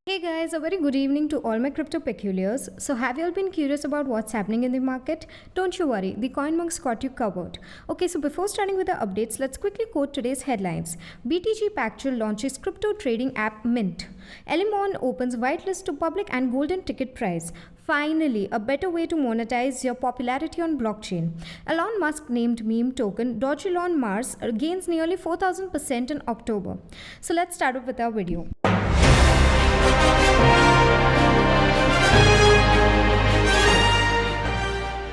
Hey guys, a very good evening to all my crypto peculiars. So, have you all been curious about what's happening in the market? Don't you worry, the CoinMonks got you covered. Okay, so before starting with the updates, let's quickly quote today's headlines. BTG Pactual launches crypto trading app Mint. Elimon opens whitelist to public and golden ticket prize. Finally, a better way to monetize your popularity on blockchain. Elon Musk named meme token Dogelon Mars gains nearly 4000% in October. So, let's start off with our video.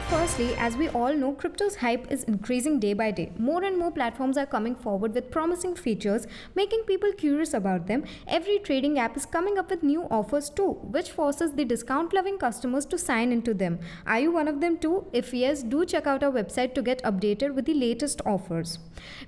Firstly, as we all know, crypto's hype is increasing day by day. More and more platforms are coming forward with promising features, making people curious about them. Every trading app is coming up with new offers too, which forces the discount loving customers to sign into them. Are you one of them too? If yes, do check out our website to get updated with the latest offers.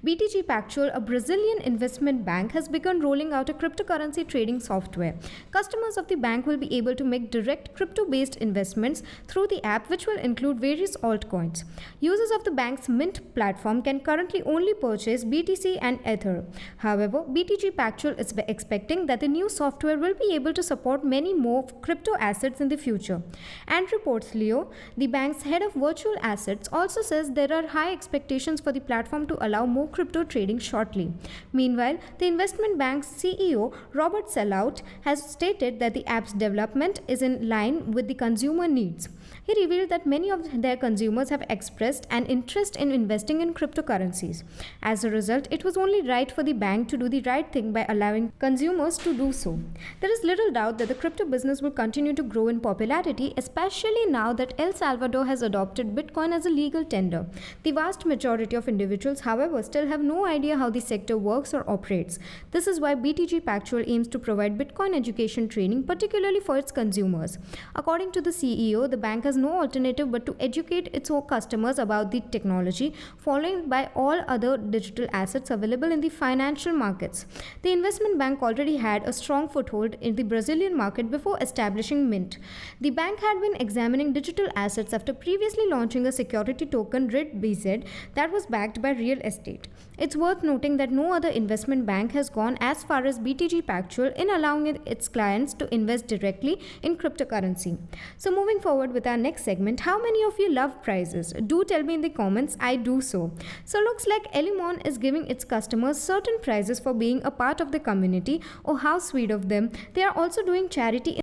BTG Pactual, a Brazilian investment bank, has begun rolling out a cryptocurrency trading software. Customers of the bank will be able to make direct crypto based investments through the app, which will include various altcoins. Users of the bank's Mint platform can currently only purchase BTC and Ether. However, BTG Pactual is expecting that the new software will be able to support many more crypto assets in the future. Andrew Portsleo, the bank's head of virtual assets, also says there are high expectations for the platform to allow more crypto trading shortly. Meanwhile, the investment bank's CEO, Robert Sellout, has stated that the app's development is in line with the consumer needs. He revealed that many of their consumers have expressed an interest in investing in cryptocurrencies. As a result, it was only right for the bank to do the right thing by allowing consumers to do so. There is little doubt that the crypto business will continue to grow in popularity, especially now that El Salvador has adopted Bitcoin as a legal tender. The vast majority of individuals, however, still have no idea how the sector works or operates. This is why BTG Pactual aims to provide Bitcoin education training, particularly for its consumers. According to the CEO, the bank has no alternative but to educate its own customers about the technology, followed by all other digital assets available in the financial markets. The investment bank already had a strong foothold in the Brazilian market before establishing Mint. The bank had been examining digital assets after previously launching a security token RIDBZ that was backed by real estate. It's worth noting that no other investment bank has gone as far as BTG Pactual in allowing its clients to invest directly in cryptocurrency. So moving forward with our next segment, how many of you love prizes? Do tell me in the comments. I do so. So looks like Elimon is giving its customers certain prizes for being a part of the community. Oh, how sweet of them. They are also doing charity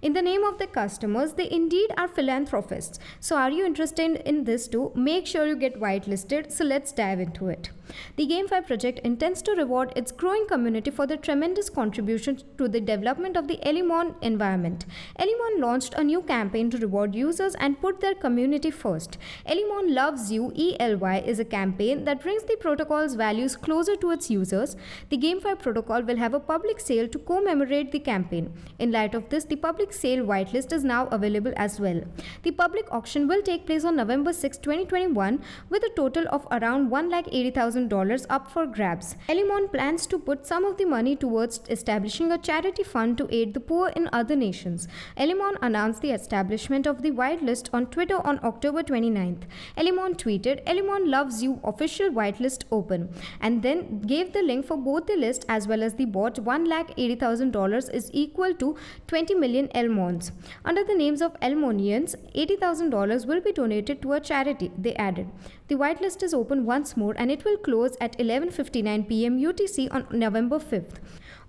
in the name of the customers. They indeed are philanthropists. So are you interested in this too? Make sure you get whitelisted. So let's dive into it. The GameFi project intends to reward its growing community for their tremendous contribution to the development of the Elimon environment. Elimon launched a new campaign to reward users and put their community first. Elimon Loves You ELY is a campaign that brings the protocol's values closer to its users. The GameFi protocol will have a public sale to commemorate the campaign. In light of this, the public sale whitelist is now available as well. The public auction will take place on November 6, 2021 with a total of around $180,000 up for grabs. Elimon plans to put some of the money towards establishing a charity fund to aid the poor in other nations. Elimon announced the establishment of the whitelist on Twitter on October 29th. Elimon tweeted, "Elimon Loves You official whitelist open," and then gave the link for both the list as well as the bot. $180,000 is equal to 20 million Elmons. Under the names of Elmonians, $80,000 will be donated to a charity, they added. The whitelist is open once more and it will close at 11:59 p.m. UTC on November 5th.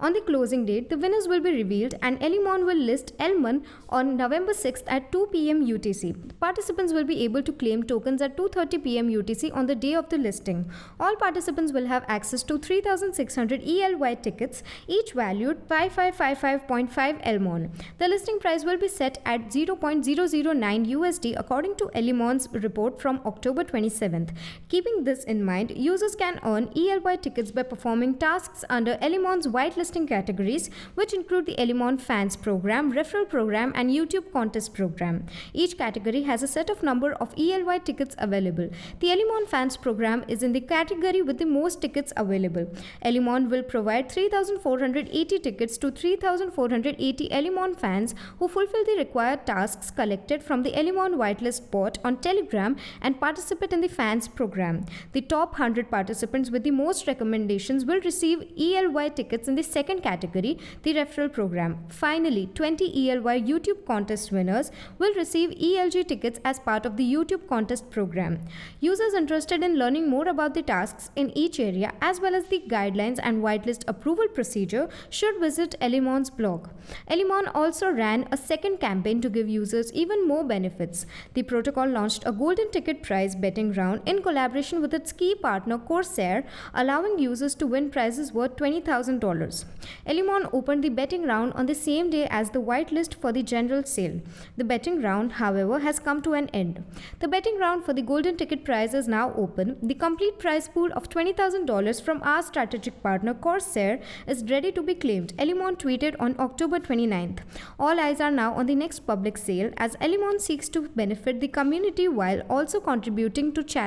On the closing date, the winners will be revealed and Elimon will list Elmon on November 6th at 2 p.m. UTC. Participants will be able to claim tokens at 2:30 p.m. UTC on the day of the listing. All participants will have access to 3,600 ELY tickets, each valued 5555.5 Elmon. The listing price will be set at 0.009 USD according to Elimon's report from October 27th. Keeping this in mind, users can earn ELY tickets by performing tasks under Elimon's whitelist categories, which include the Elimon Fans Program, Referral Program, and YouTube Contest Program. Each category has a set of number of ELY tickets available. The Elimon Fans Program is in the category with the most tickets available. Elimon will provide 3,480 tickets to 3,480 Elimon fans who fulfill the required tasks collected from the Elimon whitelist bot on Telegram and participate in the Fans program. The top 100 participants with the most recommendations will receive ELY tickets in the second category, the referral program. Finally, 20 ELY YouTube contest winners will receive ELG tickets as part of the YouTube contest program. Users interested in learning more about the tasks in each area as well as the guidelines and whitelist approval procedure should visit Elimon's blog. Elimon also ran a second campaign to give users even more benefits. The protocol launched a golden ticket prize betting round in collaboration with its key partner Corsair, allowing users to win prizes worth $20,000. Elimon opened the betting round on the same day as the whitelist for the general sale. The betting round, however, has come to an end. The betting round for the golden ticket prize is now open. The complete prize pool of $20,000 from our strategic partner Corsair is ready to be claimed, Elimon tweeted on October 29th. All eyes are now on the next public sale as Elimon seeks to benefit the community while also contributing to charity.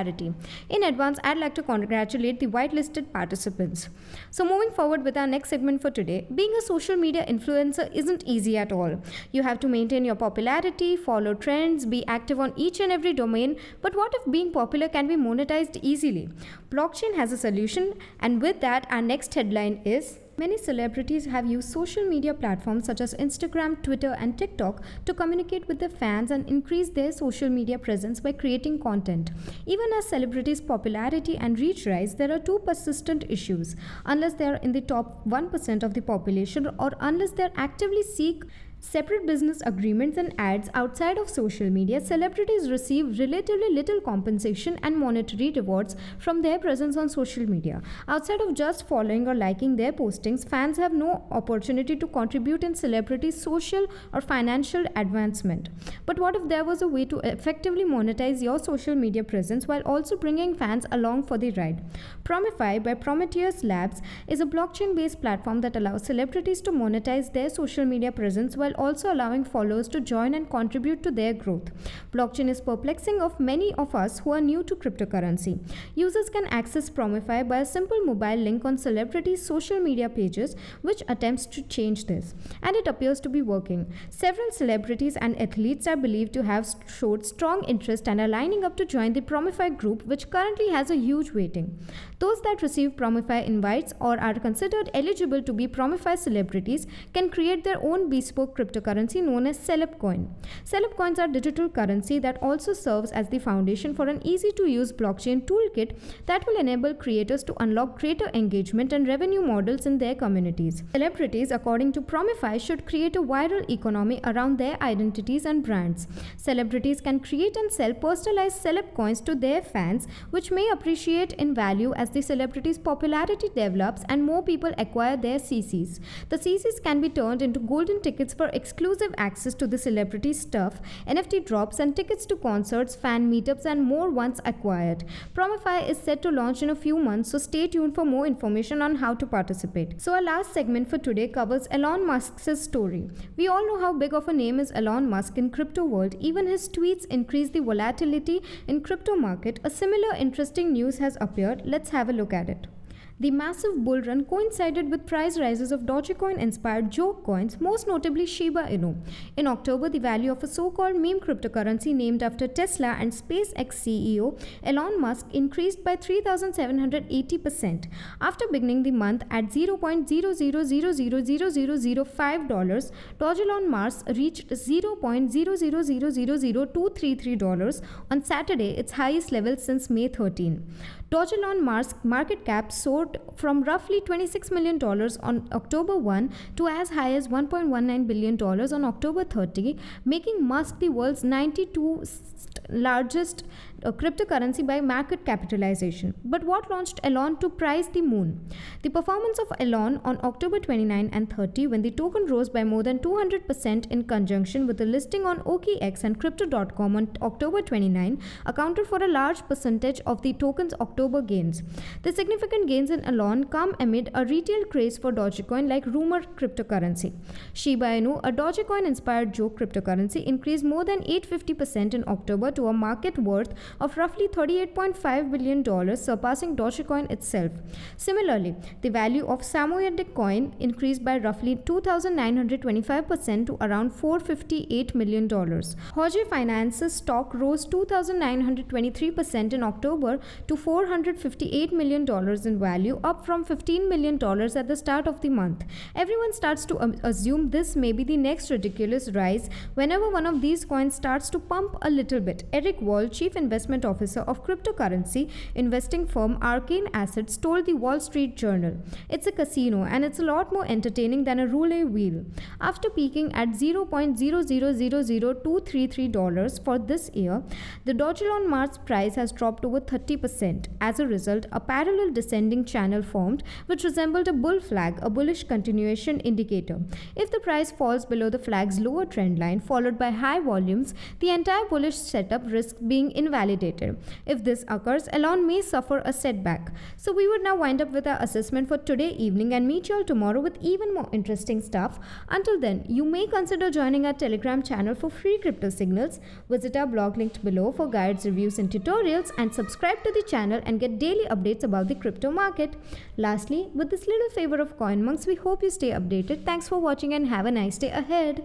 In advance, I'd like to congratulate the whitelisted participants. So moving forward with our next segment for today, being a social media influencer isn't easy at all. You have to maintain your popularity, follow trends, be active on each and every domain, but what if being popular can be monetized easily? Blockchain has a solution, and with that, our next headline is: many celebrities have used social media platforms such as Instagram, Twitter, and TikTok to communicate with their fans and increase their social media presence by creating content. Even as celebrities' popularity and reach rise, there are two persistent issues. Unless they are in the top 1% of the population or unless they actively seek separate business agreements and ads outside of social media, celebrities receive relatively little compensation and monetary rewards from their presence on social media. Outside of just following or liking their postings, fans have no opportunity to contribute in celebrities' social or financial advancement. But what if there was a way to effectively monetize your social media presence while also bringing fans along for the ride? Promify by Prometheus Labs is a blockchain-based platform that allows celebrities to monetize their social media presence while also allowing followers to join and contribute to their growth. Blockchain is perplexing of many of us who are new to cryptocurrency. Users can access Promify by a simple mobile link on celebrities' social media pages, which attempts to change this. And it appears to be working. Several celebrities and athletes are believed to have showed strong interest and are lining up to join the Promify group, which currently has a huge waiting. Those that receive Promify invites or are considered eligible to be Promify celebrities can create their own bespoke cryptocurrency known as Celebcoin. Celebcoins are digital currency that also serves as the foundation for an easy-to-use blockchain toolkit that will enable creators to unlock greater engagement and revenue models in their communities. Celebrities, according to Promify, should create a viral economy around their identities and brands. Celebrities can create and sell personalized Celebcoins to their fans, which may appreciate in value as the celebrity's popularity develops and more people acquire their CCs. The CCs can be turned into golden tickets for exclusive access to the celebrity stuff, NFT drops, and tickets to concerts, fan meetups, and more once acquired. Promify is set to launch in a few months, so stay tuned for more information on how to participate. So our last segment for today covers Elon Musk's story. We all know how big of a name is Elon Musk in crypto world. Even his tweets increase the volatility in crypto market. A similar interesting news has appeared. Let's have a look at it. The massive bull run coincided with price rises of Dogecoin-inspired joke coins, most notably Shiba Inu. In October, the value of a so-called meme cryptocurrency named after Tesla and SpaceX CEO Elon Musk increased by 3,780%. After beginning the month at $0.00000005, Dogelon Mars reached $0.0000233 on Saturday, its highest level since May 13. Dogelon Mars market cap soared from roughly $26 million on October 1 to as high as $1.19 billion on October 30, making Musk the world's 92nd largest cryptocurrency by market capitalization. But what launched Elon to price the moon? The performance of Elon on October 29 and 30, when the token rose by more than 200% in conjunction with the listing on OKX and Crypto.com on October 29, accounted for a large percentage of the token's October gains. The significant gains in Elon come amid a retail craze for Dogecoin-like rumored cryptocurrency. Shiba Inu, a Dogecoin-inspired joke cryptocurrency, increased more than 850% in October to a market worth of roughly $38.5 billion, surpassing Dogecoin itself. Similarly, the value of Samoyedic coin increased by roughly 2,925% to around $458 million. Hoji Finance's stock rose 2,923% in October to $458 million in value, up from $15 million at the start of the month. Everyone starts to assume this may be the next ridiculous rise whenever one of these coins starts to pump a little bit. Eric Wall, chief investment officer of cryptocurrency investing firm Arcane Assets, told the Wall Street Journal, "It's a casino and it's a lot more entertaining than a roulette wheel." After peaking at $0.0000233 for this year, the Dogelon Mars price has dropped over 30%. As a result, a parallel descending channel formed, which resembled a bull flag, a bullish continuation indicator. If the price falls below the flag's lower trend line, followed by high volumes, the entire bullish setup risks being invalidated. If this occurs, Elon may suffer a setback. So we would now wind up with our assessment for today evening and meet you all tomorrow with even more interesting stuff. Until then, you may consider joining our Telegram channel for free crypto signals. Visit our blog linked below for guides, reviews and tutorials, and subscribe to the channel and get daily updates about the crypto market. Lastly, with this little favor of Coin Monks, we hope you stay updated. Thanks for watching and have a nice day ahead.